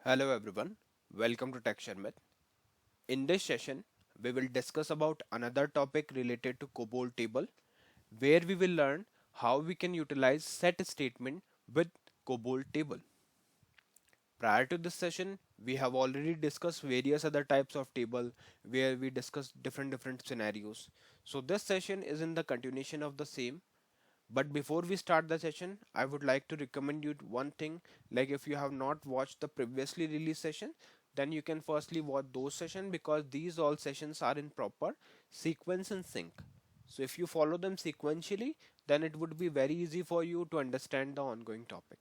Hello everyone, welcome to Tech Sharmit. In this session, we will discuss about another topic related to COBOL table, where we will learn how we can utilize set statement with COBOL table. Prior to this session, we have already discussed various other types of table where we discussed different scenarios. So this session is in the continuation of the same. But before we start the session, I would like to recommend you one thing. Like if you have not watched the previously released session, then you can firstly watch those sessions because these all sessions are in proper sequence and sync. So if you follow them sequentially, then it would be very easy for you to understand the ongoing topic.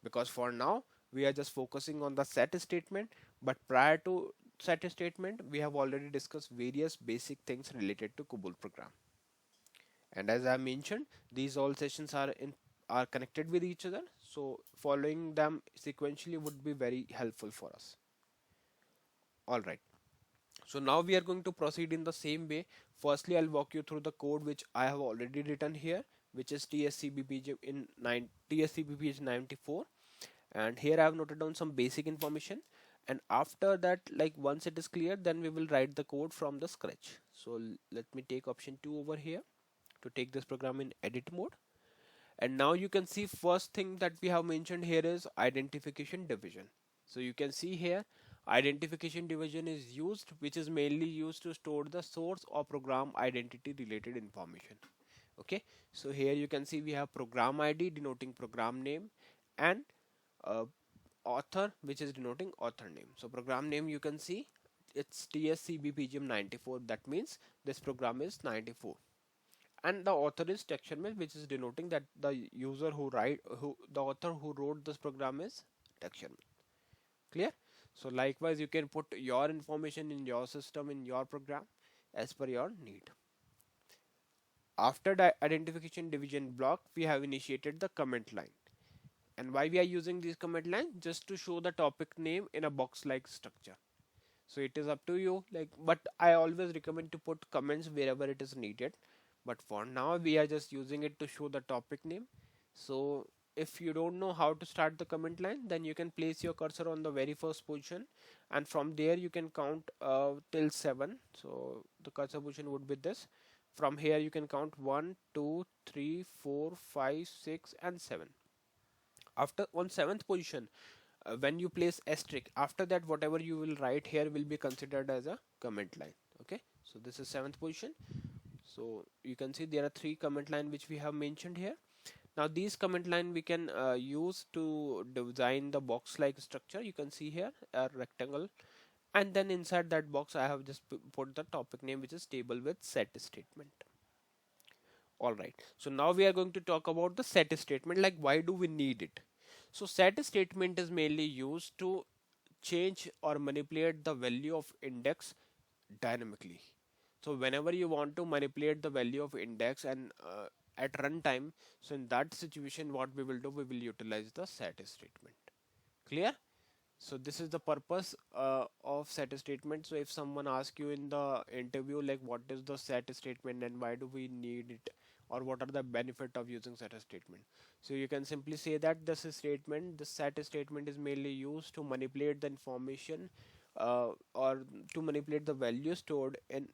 Because for now, we are just focusing on the set statement, but prior to set statement, we have already discussed various basic things related to COBOL program. And as I mentioned, these all sessions are connected with each other, so following them sequentially would be very helpful for us. All right, so now we are going to proceed in the same way. Firstly, I'll walk you through the code which I have already written here, which is tscbpg in 9 tscbpg 94, and here I have noted down some basic information. And after that, like once it is clear, then we will write the code from the scratch. So let me take option 2 over here to take this program in edit mode. And now you can see first thing that we have mentioned here is identification division. So you can see here identification division is used, which is mainly used to store the source or program identity related information. Okay, so here you can see we have program ID denoting program name, and uh, author, which is denoting author name. So program name, you can see it's tscbpgm94. That means this program is 94, and the author is Sharmit, which is denoting that the user who the author who wrote this program is Sharmit. Clear? So likewise, you can put your information in your system in your program as per your need. After the identification division block, we have initiated the comment line. And why we are using this comment line? Just to show the topic name in a box like structure. So it is up to you, like, but I always recommend to put comments wherever it is needed. But for now, we are just using it to show the topic name. So if you don't know how to start the comment line, then you can place your cursor on the very first position, and from there you can count till 7. So the cursor position would be this. From here you can count 1, 2, 3, 4, 5, 6, and 7. After on 7th position, when you place asterisk, after that whatever you will write here will be considered as a comment line. Okay, so this is 7th position. So you can see there are 3 comment line which we have mentioned here. Now these comment line we can use to design the box like structure. You can see here a rectangle, and then inside that box I have just put the topic name, which is table with set statement. Alright, so now we are going to talk about the set statement, like why do we need it. So set statement is mainly used to change or manipulate the value of index dynamically. So whenever you want to manipulate the value of index and at runtime, so in that situation what we will do, we will utilize the set statement. Clear? So this is the purpose of set statement. So if someone asks you in the interview like what is the set statement and why do we need it, or what are the benefit of using set statement, so you can simply say that the set statement is mainly used to manipulate the information, or to manipulate the value stored in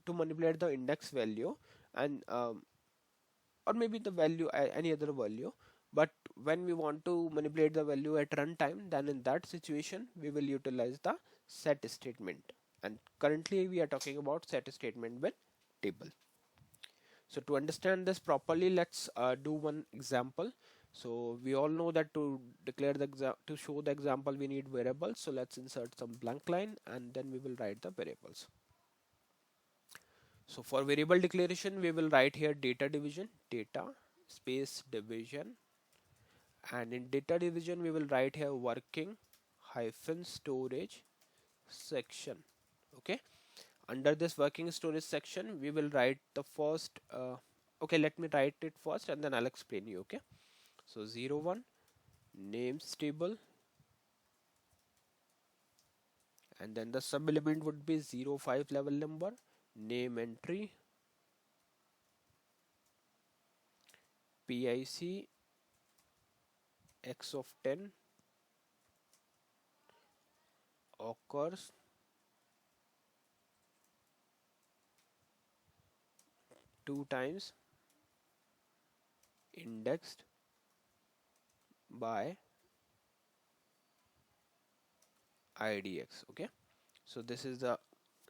to manipulate the index value, and or maybe the value, any other value. But when we want to manipulate the value at runtime, then in that situation we will utilize the set statement. And currently we are talking about set statement with table. So to understand this properly, let's do one example. So we all know that to declare to show the example we need variables. So let's insert some blank line and then we will write the variables. So for variable declaration, we will write here data division, data space division, and in data division we will write here working hyphen storage section. Okay, under this working storage section we will write the first okay, let me write it first and then I'll explain you. Okay, so 01 names table, and then the sub element would be 05 level number, name entry, pic x of 10, occurs two times indexed by idx. Okay, so this is the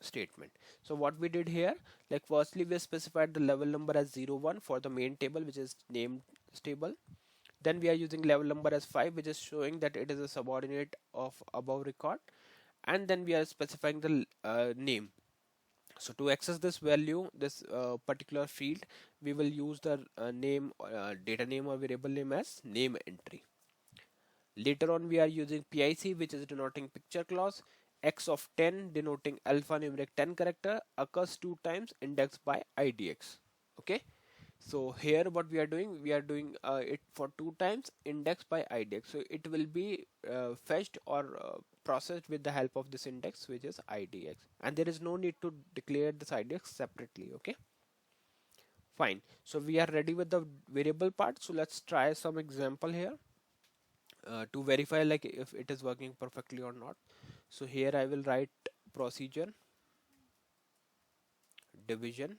statement. So what we did here, like firstly we specified the level number as 01 for the main table, which is named table. Then we are using level number as 5, which is showing that it is a subordinate of above record. And then we are specifying the name. So to access this value, this particular field, we will use the name, data name or variable name as name entry. Later on, we are using PIC, which is denoting picture clause. X of 10 denoting alphanumeric 10 character occurs two times indexed by IDX. Okay. So here what we are doing it for two times indexed by IDX. So it will be fetched or processed with the help of this index, which is IDX. And there is no need to declare this IDX separately. Okay. Fine. So we are ready with the variable part. So let's try some example here to verify like if it is working perfectly or not. So here I will write procedure division,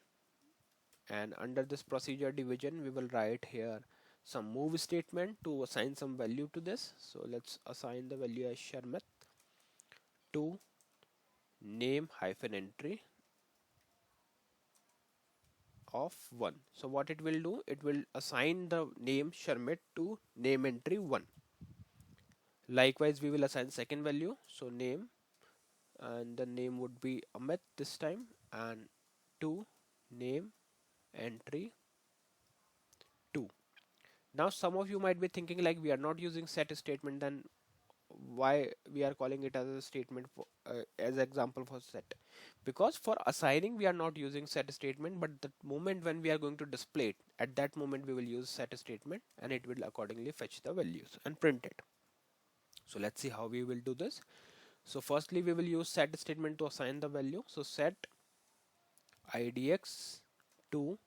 and under this procedure division we will write here some move statement to assign some value to this. So let's assign the value as Sharmit to name hyphen entry of 1. So what it will do, it will assign the name Sharmit to name entry 1. Likewise we will assign second value, so name, and the name would be Amit this time, and to name entry 2. Now some of you might be thinking like we are not using set statement, then why we are calling it as a statement for, as example for set? Because for assigning we are not using set statement, but the moment when we are going to display it, at that moment we will use set statement and it will accordingly fetch the values and print it. So let's see how we will do this. So firstly we will use set statement to assign the value. So set idx to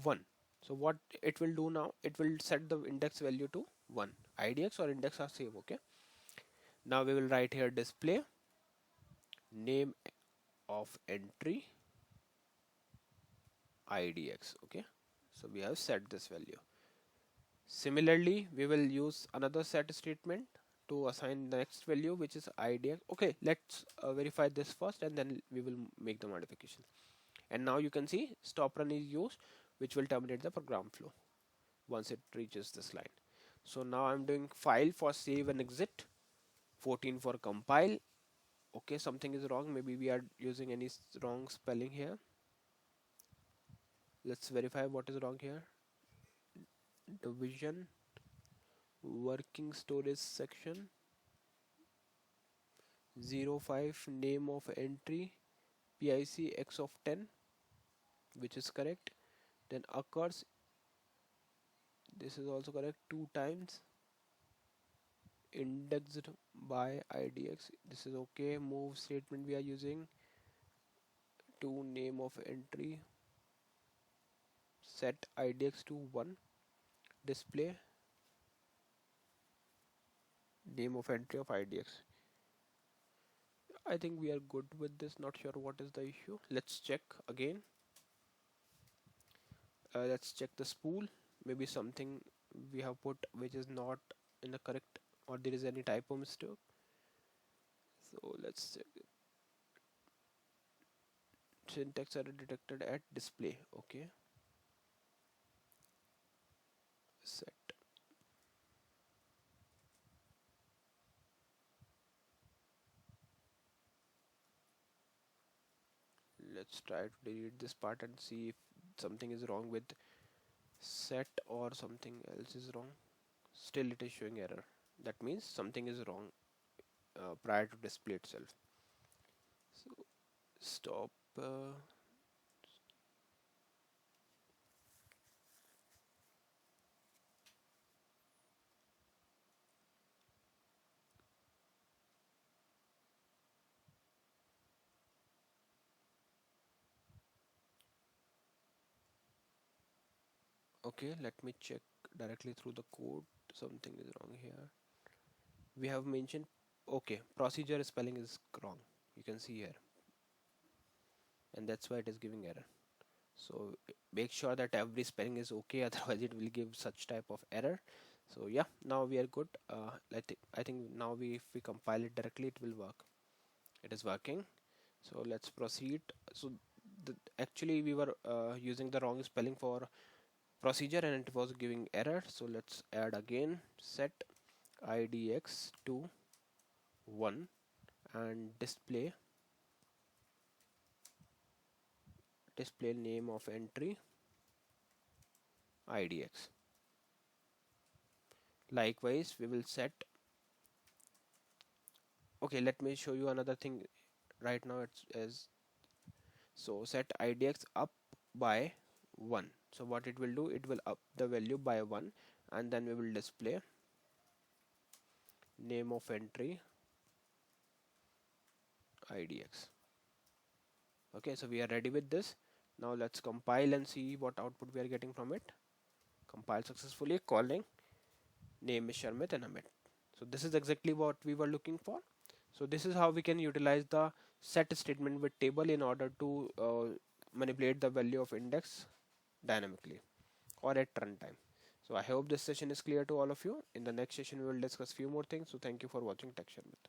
1. So what it will do now, it will set the index value to 1. Idx or index are same. Okay, now we will write here display name of entry idx. Okay, so we have set this value. Similarly we will use another set statement to assign the next value, which is idx. Okay, let's verify this first and then we will make the modification. And now you can see stop run is used, which will terminate the program flow once it reaches this line. So now I'm doing file for save and exit, 14 for compile. Okay, something is wrong, maybe we are using any wrong spelling here. Let's verify what is wrong here. Division working storage section 05 name of entry PIC X of 10, which is correct. Then occurs, this is also correct, two times indexed by IDX. This is okay. Move statement we are using to name of entry, set IDX to 1, display name of entry of IDX. I think we are good with this, not sure what is the issue. Let's check again. Let's check the spool, maybe something we have put which is not in the correct, or there is any typo mistake. So let's check it. Syntax error detected at display. Okay, set. Let's try to delete this part and see if something is wrong with set or something else is wrong. Still it is showing error, that means something is wrong prior to display itself. So stop. Okay, let me check directly through the code. Something is wrong here. We have mentioned, Okay, procedure spelling is wrong. You can see here, and that's why it is giving error. So make sure that every spelling is okay, otherwise it will give such type of error. So yeah, now we are good. I think now if we compile it directly, it will work. It is working. So let's proceed. So actually we were using the wrong spelling for procedure and it was giving error. So let's add again set idx to 1 and display name of entry idx. Likewise we will set, okay, let me show you another thing. Right now it's as, so set idx up by 1. So what it will do, it will up the value by 1 and then we will display name of entry idx. Okay, so we are ready with this. Now let's compile and see what output we are getting from it. Compile successfully, calling name is Sharmit and Amit. So this is exactly what we were looking for. So this is how we can utilize the set statement with table in order to manipulate the value of index dynamically or at runtime. So I hope this session is clear to all of you. In the next session we will discuss few more things. So thank you for watching Tech Sharmit.